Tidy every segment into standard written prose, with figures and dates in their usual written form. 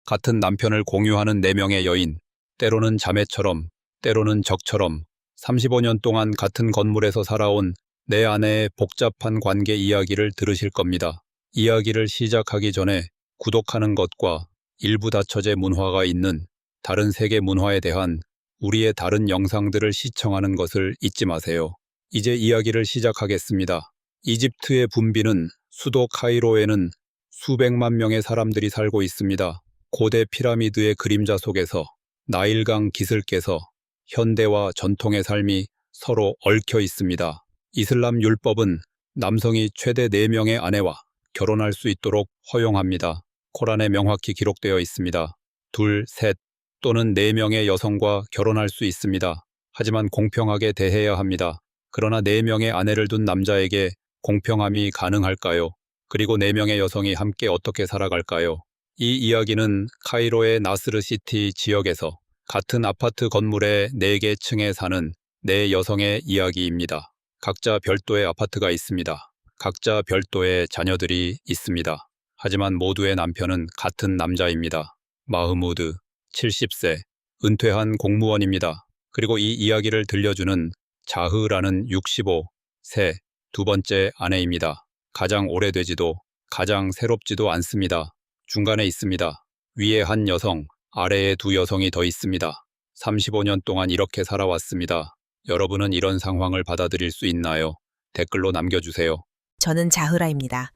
같은 남편을 공유하는 4명의 여인, 때로는 자매처럼, 때로는 적처럼 35년 동안 같은 건물에서 살아온 내 아내의 복잡한 관계 이야기를 들으실 겁니다. 이야기를 시작하기 전에 구독하는 것과 일부 다처제 문화가 있는 다른 세계 문화에 대한 우리의 다른 영상들을 시청하는 것을 잊지 마세요. 이제 이야기를 시작하겠습니다. 이집트의 분비는 수도 카이로에는 수백만 명의 사람들이 살고 있습니다. 고대 피라미드의 그림자 속에서 나일강 기슭께서 현대와 전통의 삶이 서로 얽혀 있습니다. 이슬람 율법은 남성이 최대 4명의 아내와 결혼할 수 있도록 허용합니다. 코란에 명확히 기록되어 있습니다. 2, 3 또는 4명의 여성과 결혼할 수 있습니다. 하지만 공평하게 대해야 합니다. 그러나 4명의 아내를 둔 남자에게 공평함이 가능할까요? 그리고 4명의 여성이 함께 어떻게 살아갈까요? 이 이야기는 카이로의 나스르시티 지역에서 같은 아파트 건물의 4개 층에 사는 4여성의 이야기입니다. 각자 별도의 아파트가 있습니다. 각자 별도의 자녀들이 있습니다. 하지만 모두의 남편은 같은 남자입니다. 마흐무드, 70세, 은퇴한 공무원입니다. 그리고 이 이야기를 들려주는 자흐라는 65세, 두 번째 아내입니다. 가장 오래되지도 가장 새롭지도 않습니다. 중간에 있습니다. 위에 한 여성, 아래에 2 여성이 더 있습니다. 35년 동안 이렇게 살아왔습니다. 여러분은 이런 상황을 받아들일 수 있나요? 댓글로 남겨주세요. 저는 자흐라입니다.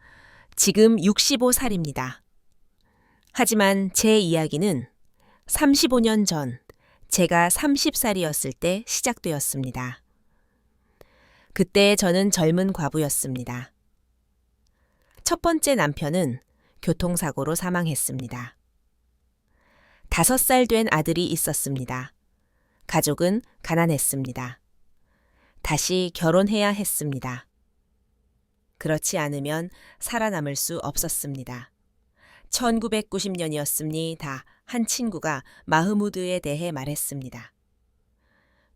지금 65살입니다. 하지만 제 이야기는 35년 전 제가 30살이었을 때 시작되었습니다. 그때 저는 젊은 과부였습니다. 첫 번째 남편은 교통사고로 사망했습니다. 5살 된 아들이 있었습니다. 가족은 가난했습니다. 다시 결혼해야 했습니다. 그렇지 않으면 살아남을 수 없었습니다. 1990년이었습니다. 한 친구가 마흐무드에 대해 말했습니다.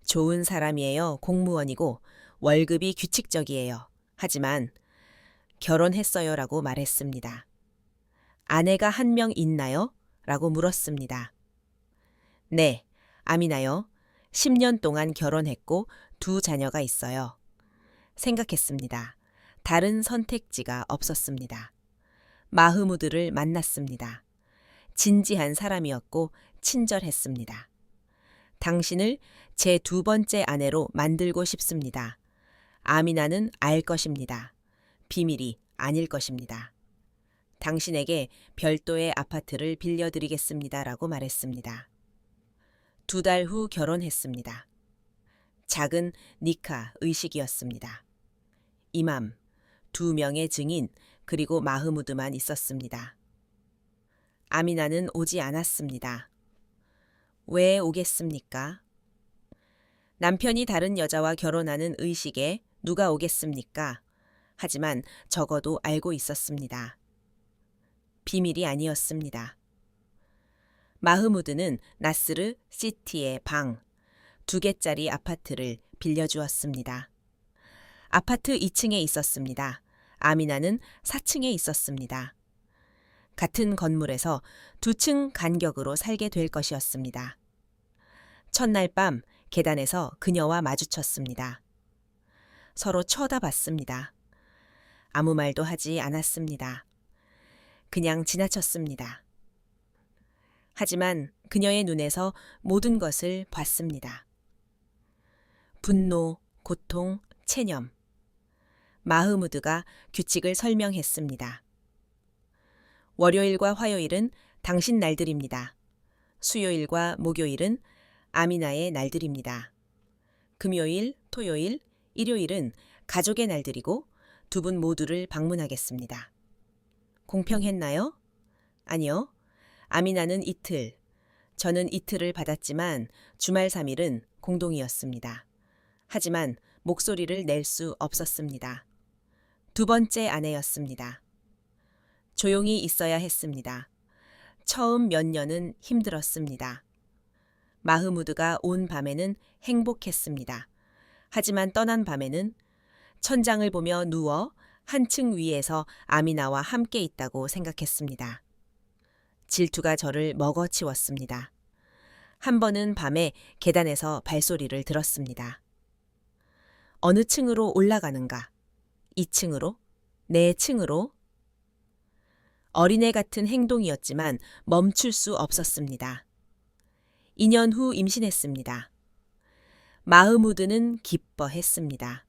좋은 사람이에요. 공무원이고 월급이 규칙적이에요. 하지만 결혼했어요 라고 말했습니다. 아내가 1명 있나요? 라고 물었습니다. 네, 아미나요. 10년 동안 결혼했고 2 자녀가 있어요. 생각했습니다. 다른 선택지가 없었습니다. 마흐무드를 만났습니다. 진지한 사람이었고 친절했습니다. 당신을 제 2번째 아내로 만들고 싶습니다. 아미나는 알 것입니다. 비밀이 아닐 것입니다. 당신에게 별도의 아파트를 빌려드리겠습니다. 라고 말했습니다. 2달 후 결혼했습니다. 작은 니카 의식이었습니다. 이맘, 2명의 증인 그리고 마흐무드만 있었습니다. 아미나는 오지 않았습니다. 왜 오겠습니까? 남편이 다른 여자와 결혼하는 의식에 누가 오겠습니까? 하지만 적어도 알고 있었습니다. 비밀이 아니었습니다. 마흐무드는 나스르 시티의 방 2개짜리 아파트를 빌려주었습니다. 아파트 2층에 있었습니다. 아미나는 4층에 있었습니다. 같은 건물에서 2층 간격으로 살게 될 것이었습니다. 첫날 밤 계단에서 그녀와 마주쳤습니다. 서로 쳐다봤습니다. 아무 말도 하지 않았습니다. 그냥 지나쳤습니다. 하지만 그녀의 눈에서 모든 것을 봤습니다. 분노, 고통, 체념. 마흐무드가 규칙을 설명했습니다. 월요일과 화요일은 당신 날들입니다. 수요일과 목요일은 아미나의 날들입니다. 금요일, 토요일, 일요일은 가족의 날들이고 2분 모두를 방문하겠습니다. 공평했나요? 아니요. 아미나는 이틀, 저는 이틀을 받았지만 주말 3일은 공동이었습니다. 하지만 목소리를 낼 수 없었습니다. 2번째 아내였습니다. 조용히 있어야 했습니다. 처음 몇 년은 힘들었습니다. 마흐무드가 온 밤에는 행복했습니다. 하지만 떠난 밤에는 천장을 보며 누워 한층 위에서 아미나와 함께 있다고 생각했습니다. 질투가 저를 먹어치웠습니다. 한 번은 밤에 계단에서 발소리를 들었습니다. 어느 층으로 올라가는가? 2층으로? 네 층으로? 어린애 같은 행동이었지만 멈출 수 없었습니다. 2년 후 임신했습니다. 마흐무드는 기뻐했습니다.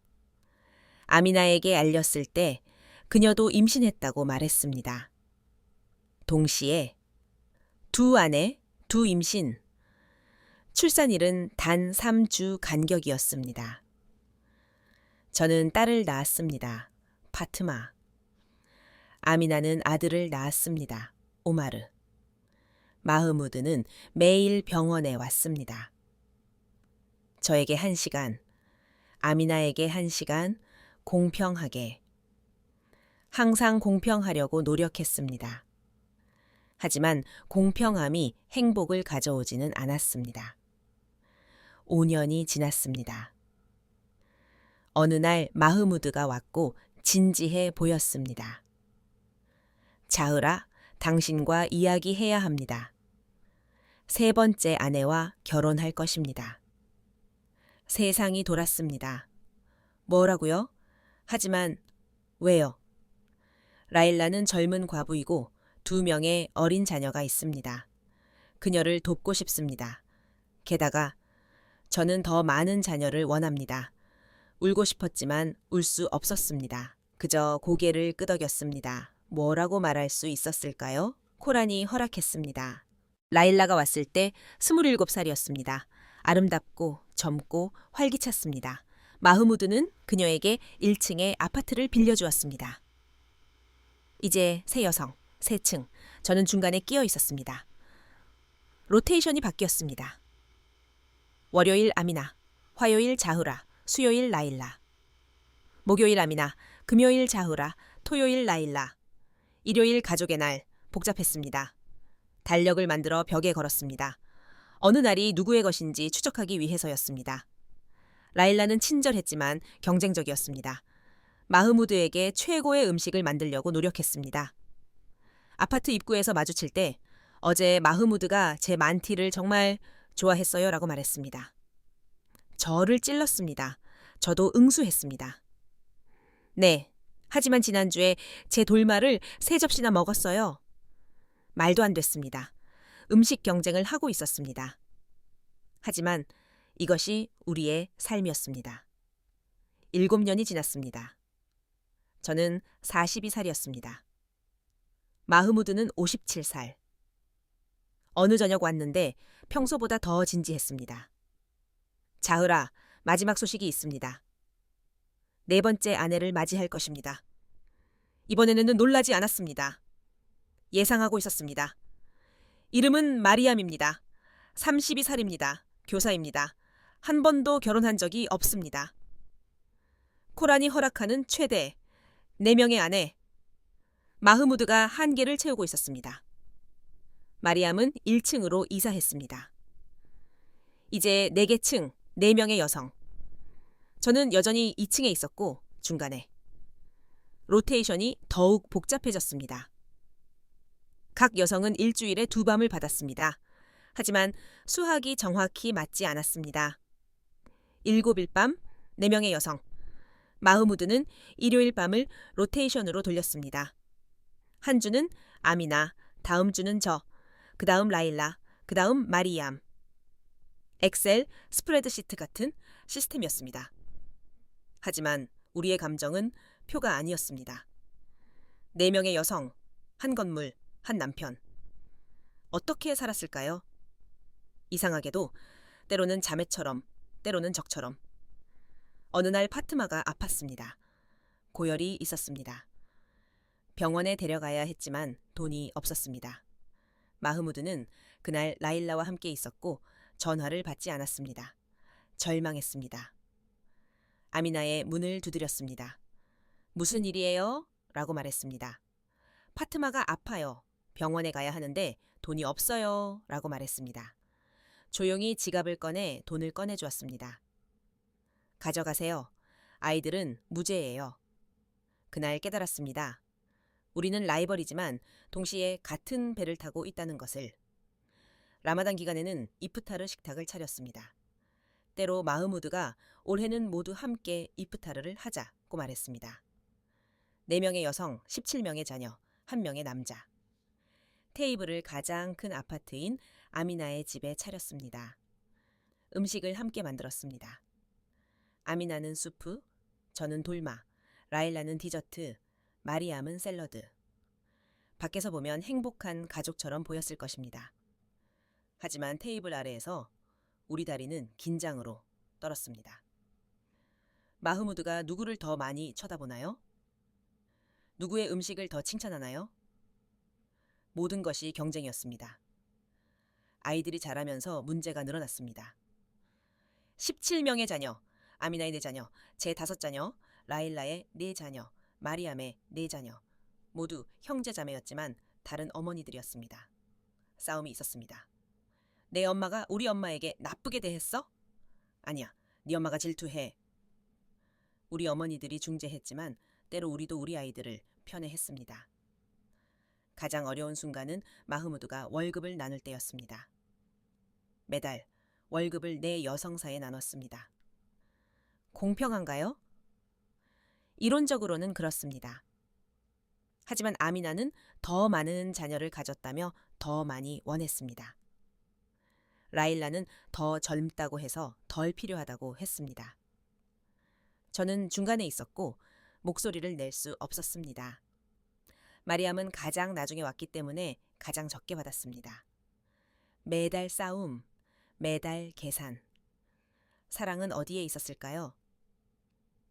아미나에게 알렸을 때 그녀도 임신했다고 말했습니다. 동시에 두 아내, 두 임신, 출산일은 단 3주 간격이었습니다. 저는 딸을 낳았습니다. 파트마. 아미나는 아들을 낳았습니다. 오마르. 마흐무드는 매일 병원에 왔습니다. 저에게 1시간, 아미나에게 1시간, 공평하게. 항상 공평하려고 노력했습니다. 하지만 공평함이 행복을 가져오지는 않았습니다. 5년이 지났습니다. 어느 날 마흐무드가 왔고 진지해 보였습니다. 자흐라, 당신과 이야기해야 합니다. 3번째 아내와 결혼할 것입니다. 세상이 돌았습니다. 뭐라고요? 하지만 왜요? 라일라는 젊은 과부이고 2명의 어린 자녀가 있습니다. 그녀를 돕고 싶습니다. 게다가 저는 더 많은 자녀를 원합니다. 울고 싶었지만 울 수 없었습니다. 그저 고개를 끄덕였습니다. 뭐라고 말할 수 있었을까요? 코란이 허락했습니다. 라일라가 왔을 때 27살이었습니다. 아름답고 젊고 활기찼습니다. 마흐무드는 그녀에게 1층의 아파트를 빌려주었습니다. 이제 새 여성, 새 층, 저는 중간에 끼어 있었습니다. 로테이션이 바뀌었습니다. 월요일 아미나, 화요일 자흐라, 수요일 라일라. 목요일 아미나, 금요일 자흐라, 토요일 라일라. 일요일 가족의 날, 복잡했습니다. 달력을 만들어 벽에 걸었습니다. 어느 날이 누구의 것인지 추적하기 위해서였습니다. 라일라는 친절했지만 경쟁적이었습니다. 마흐무드에게 최고의 음식을 만들려고 노력했습니다. 아파트 입구에서 마주칠 때 어제 마흐무드가 제 만티를 정말 좋아했어요 라고 말했습니다. 저를 찔렀습니다. 저도 응수했습니다. 네, 하지만 지난주에 제 돌말을 3접시나 먹었어요. 말도 안 됐습니다. 음식 경쟁을 하고 있었습니다. 하지만 이것이 우리의 삶이었습니다. 7년이 지났습니다. 저는 42살이었습니다. 마흐무드는 57살. 어느 저녁 왔는데 평소보다 더 진지했습니다. 자흐라, 마지막 소식이 있습니다. 4번째 아내를 맞이할 것입니다. 이번에는 놀라지 않았습니다. 예상하고 있었습니다. 이름은 마리암입니다. 32살입니다. 교사입니다. 한 번도 결혼한 적이 없습니다. 코란이 허락하는 최대 4명의 아내. 마흐무드가 한계를 채우고 있었습니다. 마리암은 1층으로 이사했습니다. 이제 4개 층, 4명의 여성. 저는 여전히 2층에 있었고 중간에. 로테이션이 더욱 복잡해졌습니다. 각 여성은 일주일에 2밤을 받았습니다. 하지만 수학이 정확히 맞지 않았습니다. 7일 밤 4명의 여성. 마흐무드는 일요일 밤을 로테이션으로 돌렸습니다. 한 주는 아미나, 다음 주는 저, 그 다음 라일라, 그 다음 마리암. 엑셀, 스프레드시트 같은 시스템이었습니다. 하지만 우리의 감정은 표가 아니었습니다. 4명의 여성, 한 건물, 한 남편. 어떻게 살았을까요? 이상하게도 때로는 자매처럼, 때로는 적처럼. 어느 날 파트마가 아팠습니다. 고열이 있었습니다. 병원에 데려가야 했지만 돈이 없었습니다. 마흐무드는 그날 라일라와 함께 있었고 전화를 받지 않았습니다. 절망했습니다. 아미나의 문을 두드렸습니다. 무슨 일이에요? 라고 말했습니다. 파트마가 아파요. 병원에 가야 하는데 돈이 없어요. 라고 말했습니다. 조용히 지갑을 꺼내 돈을 꺼내주었습니다. 가져가세요. 아이들은 무죄예요. 그날 깨달았습니다. 우리는 라이벌이지만 동시에 같은 배를 타고 있다는 것을. 라마단 기간에는 이프타르 식탁을 차렸습니다. 때로 마흐무드가 올해는 모두 함께 이프타르를 하자고 말했습니다. 4명의 여성, 17명의 자녀, 1명의 남자. 테이블을 가장 큰 아파트인 아미나의 집에 차렸습니다. 음식을 함께 만들었습니다. 아미나는 수프, 저는 돌마, 라일라는 디저트, 마리암은 샐러드. 밖에서 보면 행복한 가족처럼 보였을 것입니다. 하지만 테이블 아래에서 우리 다리는 긴장으로 떨었습니다. 마흐무드가 누구를 더 많이 쳐다보나요? 누구의 음식을 더 칭찬하나요? 모든 것이 경쟁이었습니다. 아이들이 자라면서 문제가 늘어났습니다. 17명의 자녀, 아미나의 4자녀, 제 5자녀, 라일라의 4자녀, 마리암의 4자녀. 모두 형제자매였지만 다른 어머니들이었습니다. 싸움이 있었습니다. 내 엄마가 우리 엄마에게 나쁘게 대했어? 아니야, 네 엄마가 질투해. 우리 어머니들이 중재했지만 때로 우리도 우리 아이들을 편애했습니다. 가장 어려운 순간은 마흐무드가 월급을 나눌 때였습니다. 매달 월급을 4여성사에 나눴습니다. 공평한가요? 이론적으로는 그렇습니다. 하지만 아미나는 더 많은 자녀를 가졌다며 더 많이 원했습니다. 라일라는 더 젊다고 해서 덜 필요하다고 했습니다. 저는 중간에 있었고 목소리를 낼 수 없었습니다. 마리암은 가장 나중에 왔기 때문에 가장 적게 받았습니다. 매달 싸움, 매달 계산. 사랑은 어디에 있었을까요?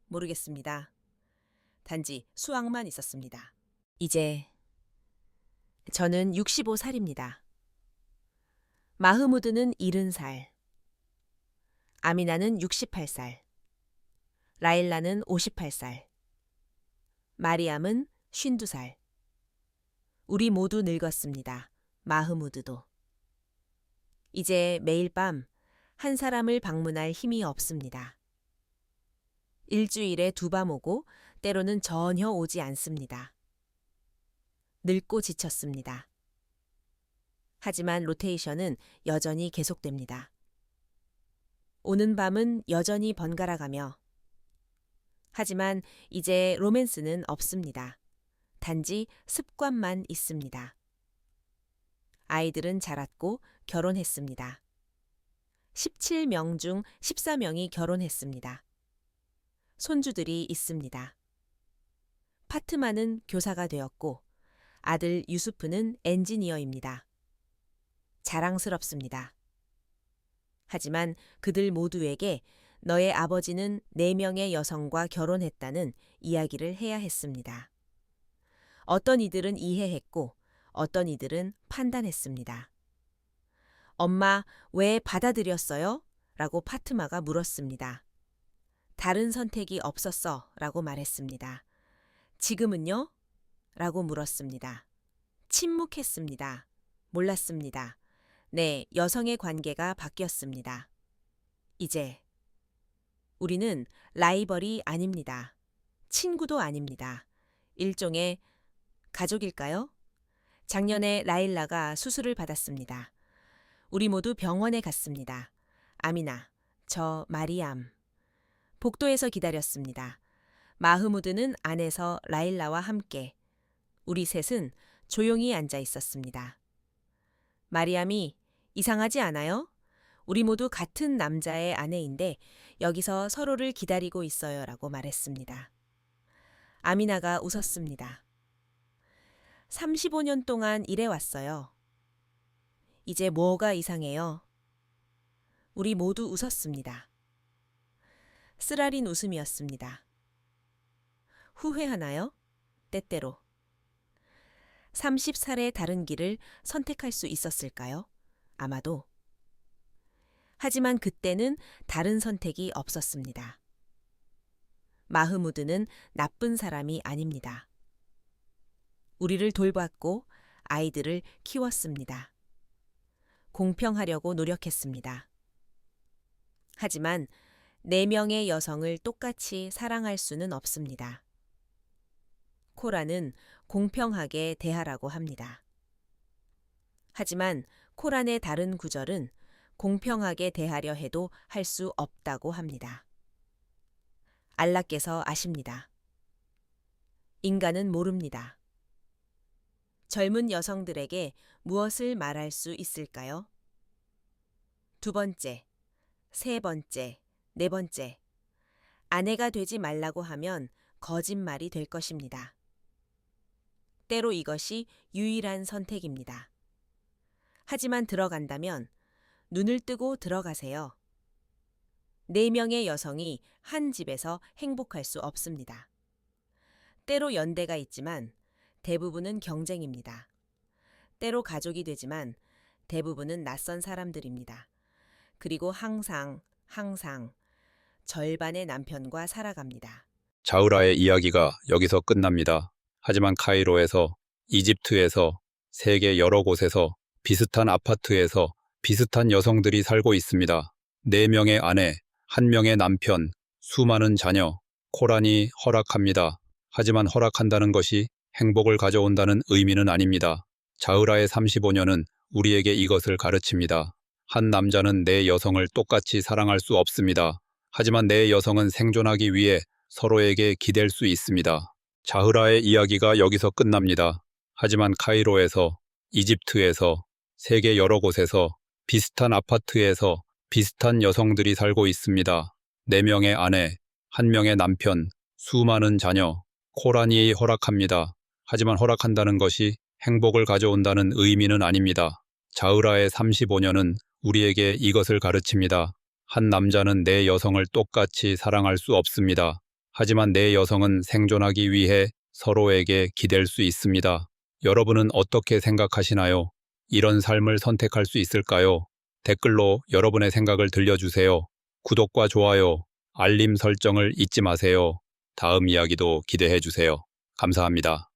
모르겠습니다. 단지 수학만 있었습니다. 이제 저는 65살입니다. 마흐무드는 70살, 아미나는 68살, 라일라는 58살, 마리암은 52살. 우리 모두 늙었습니다. 마흐무드도. 이제 매일 밤 한 사람을 방문할 힘이 없습니다. 일주일에 2밤 오고 때로는 전혀 오지 않습니다. 늙고 지쳤습니다. 하지만 로테이션은 여전히 계속됩니다. 오는 밤은 여전히 번갈아가며. 하지만 이제 로맨스는 없습니다. 단지 습관만 있습니다. 아이들은 자랐고 결혼했습니다. 17명 중 14명이 결혼했습니다. 손주들이 있습니다. 파트마는 교사가 되었고 아들 유수프는 엔지니어입니다. 자랑스럽습니다. 하지만 그들 모두에게 너의 아버지는 4명의 여성과 결혼했다는 이야기를 해야 했습니다. 어떤 이들은 이해했고 어떤 이들은 판단했습니다. 엄마, 왜 받아들였어요? 라고 파트마가 물었습니다. 다른 선택이 없었어 라고 말했습니다. 지금은요? 라고 물었습니다. 침묵했습니다. 몰랐습니다. 네, 여성의 관계가 바뀌었습니다. 이제 우리는 라이벌이 아닙니다. 친구도 아닙니다. 일종의 가족일까요? 작년에 라일라가 수술을 받았습니다. 우리 모두 병원에 갔습니다. 아미나, 저 마리암. 복도에서 기다렸습니다. 마흐무드는 안에서 라일라와 함께. 우리 셋은 조용히 앉아 있었습니다. 마리암이 이상하지 않아요? 우리 모두 같은 남자의 아내인데 여기서 서로를 기다리고 있어요 라고 말했습니다. 아미나가 웃었습니다. 35년 동안 일해왔어요. 이제 뭐가 이상해요? 우리 모두 웃었습니다. 쓰라린 웃음이었습니다. 후회하나요? 때때로. 30살의 다른 길을 선택할 수 있었을까요? 아마도. 하지만 그때는 다른 선택이 없었습니다. 마흐무드는 나쁜 사람이 아닙니다. 우리를 돌봤고 아이들을 키웠습니다. 공평하려고 노력했습니다. 하지만 4명의 여성을 똑같이 사랑할 수는 없습니다. 코라는 공평하게 대하라고 합니다. 하지만 코란의 다른 구절은 공평하게 대하려 해도 할 수 없다고 합니다. 알라께서 아십니다. 인간은 모릅니다. 젊은 여성들에게 무엇을 말할 수 있을까요? 두 번째, 세 번째, 네 번째. 아내가 되지 말라고 하면 거짓말이 될 것입니다. 때로 이것이 유일한 선택입니다. 하지만 들어간다면 눈을 뜨고 들어가세요. 4명의 여성이 한 집에서 행복할 수 없습니다. 때로 연대가 있지만 대부분은 경쟁입니다. 때로 가족이 되지만 대부분은 낯선 사람들입니다. 그리고 항상 절반의 남편과 살아갑니다. 자흐라의 이야기가 여기서 끝납니다. 하지만 카이로에서, 이집트에서, 세계 여러 곳에서 비슷한 아파트에서 비슷한 여성들이 살고 있습니다. 4명의 아내, 1명의 남편, 수많은 자녀. 코란이 허락합니다. 하지만 허락한다는 것이 행복을 가져온다는 의미는 아닙니다. 자흐라의 35년은 우리에게 이것을 가르칩니다. 한 남자는 4 여성을 똑같이 사랑할 수 없습니다. 하지만 4 여성은 생존하기 위해 서로에게 기댈 수 있습니다. 자흐라의 이야기가 여기서 끝납니다. 하지만 카이로에서, 이집트에서, 세계 여러 곳에서 비슷한 아파트에서 비슷한 여성들이 살고 있습니다. 4명의 아내, 1명의 남편, 수많은 자녀. 코란이 허락합니다. 하지만 허락한다는 것이 행복을 가져온다는 의미는 아닙니다. 자흐라의 35년은 우리에게 이것을 가르칩니다. 한 남자는 4 여성을 똑같이 사랑할 수 없습니다. 하지만 4 여성은 생존하기 위해 서로에게 기댈 수 있습니다. 여러분은 어떻게 생각하시나요? 이런 삶을 선택할 수 있을까요? 댓글로 여러분의 생각을 들려주세요. 구독과 좋아요, 알림 설정을 잊지 마세요. 다음 이야기도 기대해 주세요. 감사합니다.